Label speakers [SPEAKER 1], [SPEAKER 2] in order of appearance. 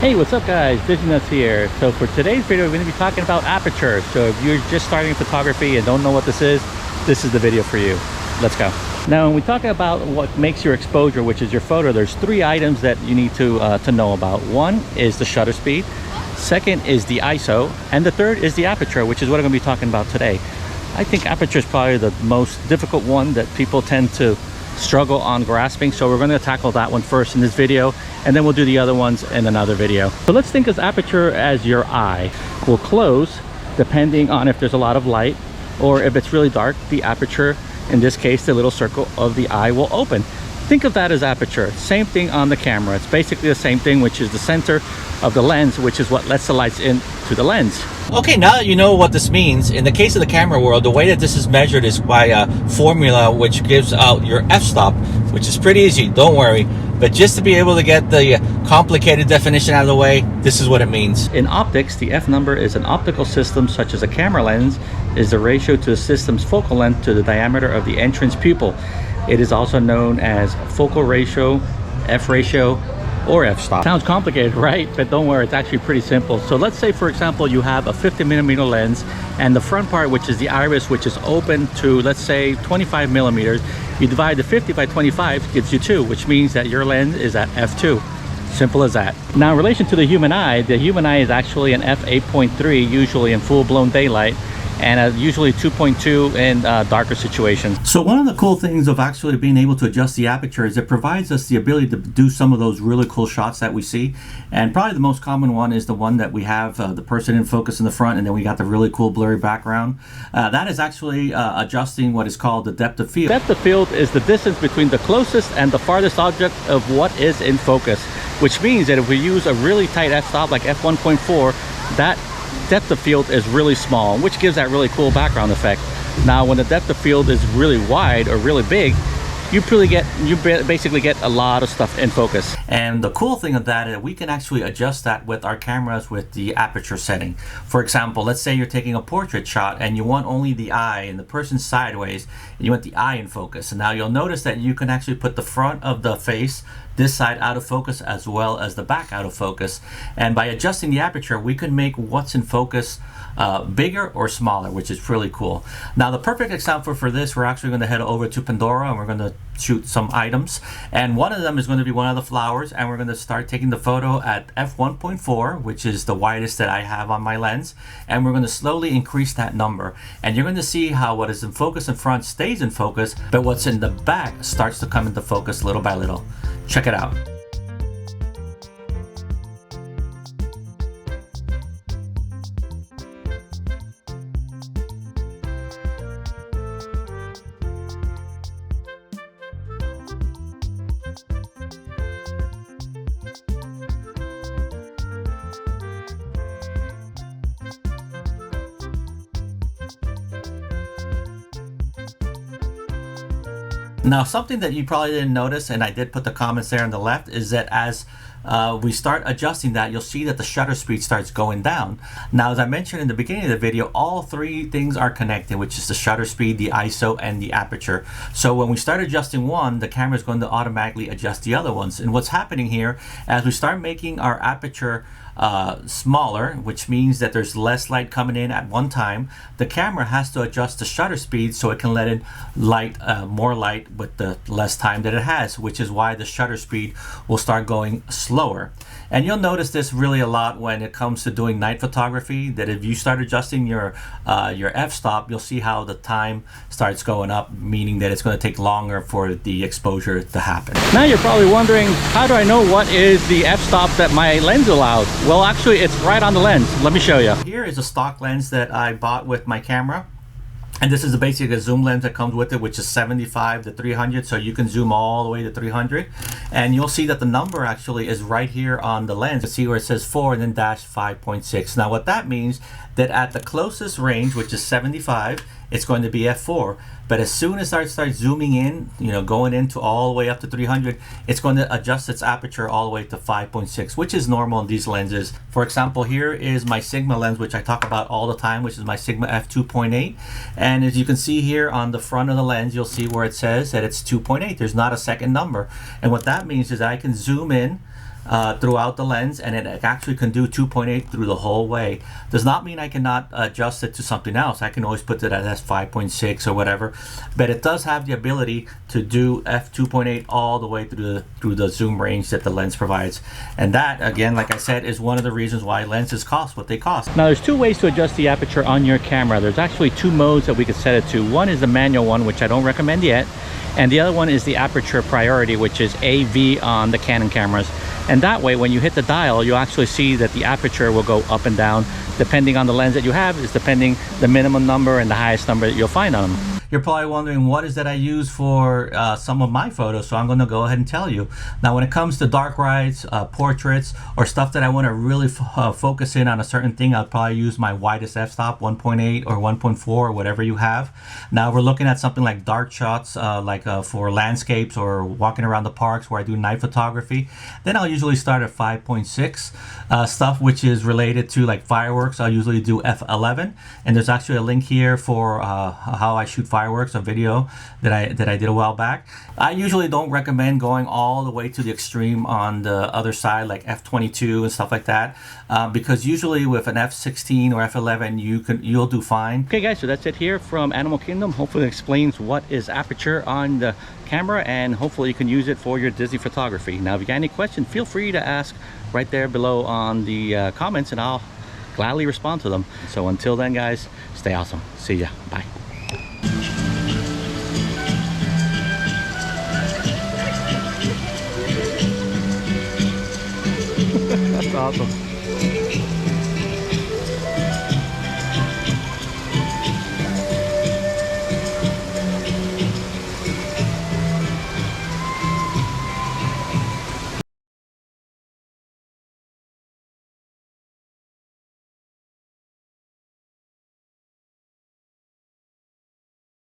[SPEAKER 1] Hey, what's up guys? DigiNuts here. So for today's video, we're going to be talking about aperture. So if you're just starting photography and don't know what this is the video for you. Let's go. Now, when we talk about what makes your exposure, which is your photo, there's three items that you need to know about. One is the shutter speed. Second is the ISO. And the third is the aperture, which is what I'm going to be talking about today. I think aperture is probably the most difficult one that people tend to struggle on grasping, so we're going to tackle that one first in this video, and then we'll do the other ones in another video. So let's think of aperture as your eye. Will close depending on if there's a lot of light, or if it's really dark, the aperture, in this case the little circle of the eye, will open. Think of that as aperture. Same thing on the camera. It's basically the same thing, which is the center of the lens, which is what lets the lights into the lens.
[SPEAKER 2] Okay, now that you know what this means, in the case of the camera world, the way that this is measured is by a formula which gives out your f-stop, which is pretty easy, don't worry. But just to be able to get the complicated definition out of the way, this is what it means.
[SPEAKER 1] In optics, the f number is an optical system such as a camera lens is the ratio to the system's focal length to the diameter of the entrance pupil. It is also known as focal ratio, f ratio, or f-stop. Sounds complicated, right? But don't worry, it's actually pretty simple. So let's say, for example, you have a 50mm lens, and the front part, which is the iris, which is open to, let's say, 25mm. You divide the 50 by 25, gives you 2, which means that your lens is at f2. Simple as that. Now, in relation to the human eye is actually an f8.3, usually in full-blown daylight, and usually 2.2 in darker situations.
[SPEAKER 2] So one of the cool things of actually being able to adjust the aperture is it provides us the ability to do some of those really cool shots that we see. And probably the most common one is the one that we have the person in focus in the front, and then we got the really cool blurry background. That is actually adjusting what is called the depth of field.
[SPEAKER 1] Depth of field is the distance between the closest and the farthest object of what is in focus, which means that if we use a really tight f-stop like f1.4, that depth of field is really small, which gives that really cool background effect. Now, when the depth of field is really wide or really big, you basically get a lot of stuff in focus.
[SPEAKER 2] And the cool thing of that is we can actually adjust that with our cameras with the aperture setting. For example, let's say you're taking a portrait shot and you want only the eye and the person sideways, and you want the eye in focus. And now you'll notice that you can actually put the front of the face, this side, out of focus, as well as the back out of focus. And by adjusting the aperture, we can make what's in focus bigger or smaller, which is really cool. Now, the perfect example for this, we're actually going to head over to Pandora and we're going to shoot some items. And one of them is going to be one of the flowers, and we're going to start taking the photo at f1.4, which is the widest that I have on my lens. And we're going to slowly increase that number. And you're going to see how what is in focus in front stays in focus, but what's in the back starts to come into focus little by little. Check it out. Now, something that you probably didn't notice, and I did put the comments there on the left, is that as we start adjusting that, you'll see that the shutter speed starts going down. Now, as I mentioned in the beginning of the video, all three things are connected, which is the shutter speed, the ISO, and the aperture. So when we start adjusting one, the camera is going to automatically adjust the other ones. And what's happening here, as we start making our aperture smaller, which means that there's less light coming in at one time, the camera has to adjust the shutter speed so it can let in more light with the less time that it has, which is why the shutter speed will start going slower. And you'll notice this really a lot when it comes to doing night photography, that if you start adjusting your f-stop, you'll see how the time starts going up, meaning that it's going to take longer for the exposure to happen.
[SPEAKER 1] Now you're probably wondering, how do I know what is the f-stop that my lens allows? Well, actually, it's right on the lens. Let me show you.
[SPEAKER 2] Here is a stock lens that I bought with my camera. And this is basically a zoom lens that comes with it, which is 75 to 300. So you can zoom all the way to 300. And you'll see that the number actually is right here on the lens. You see where it says 4 and then dash 5.6. Now what that means, that at the closest range, which is 75, it's going to be f4. But as soon as I start zooming in, going into all the way up to 300, it's going to adjust its aperture all the way to 5.6, which is normal in these lenses. For example, here is my Sigma lens, which I talk about all the time, which is my Sigma f2.8. And as you can see here on the front of the lens, you'll see where it says that it's 2.8. There's not a second number. And what that means is I can zoom in throughout the lens, and it actually can do 2.8 through the whole way. Does not mean I cannot adjust it to something else. I can always put it as 5.6 or whatever, but it does have the ability to do f2.8 all the way through the zoom range that the lens provides. And that, again, like I said, is one of the reasons why lenses cost what they cost.
[SPEAKER 1] Now there's two ways to adjust the aperture on your camera. There's actually two modes that we could set it to. One is the manual one, which I don't recommend yet, and the other one is the aperture priority, which is AV on the Canon cameras. And that way, when you hit the dial, you'll actually see that the aperture will go up and down depending on the lens that you have. Is depending the minimum number and the highest number that you'll find on them.
[SPEAKER 2] You're probably wondering what is that I use for some of my photos, so I'm going to go ahead and tell you. Now, when it comes to dark rides, portraits, or stuff that I want to really focus in on a certain thing, I'll probably use my widest f-stop, 1.8 or 1.4 or whatever you have. Now, we're looking at something like dark shots, for landscapes or walking around the parks where I do night photography. Then I'll usually start at 5.6. Stuff which is related to like fireworks, I'll usually do f11. And there's actually a link here for how I shoot fireworks, a video that I did a while back. I usually don't recommend going all the way to the extreme on the other side, like f22 and stuff like that, because usually with an f16 or f11 you'll do fine.
[SPEAKER 1] Okay guys, so that's it here from Animal Kingdom. Hopefully it explains what is aperture on the camera, and hopefully you can use it for your Disney photography. Now if you got any questions, feel free to ask right there below on the comments, and I'll gladly respond to them. So until then guys, stay awesome. See ya. Bye. That's awesome.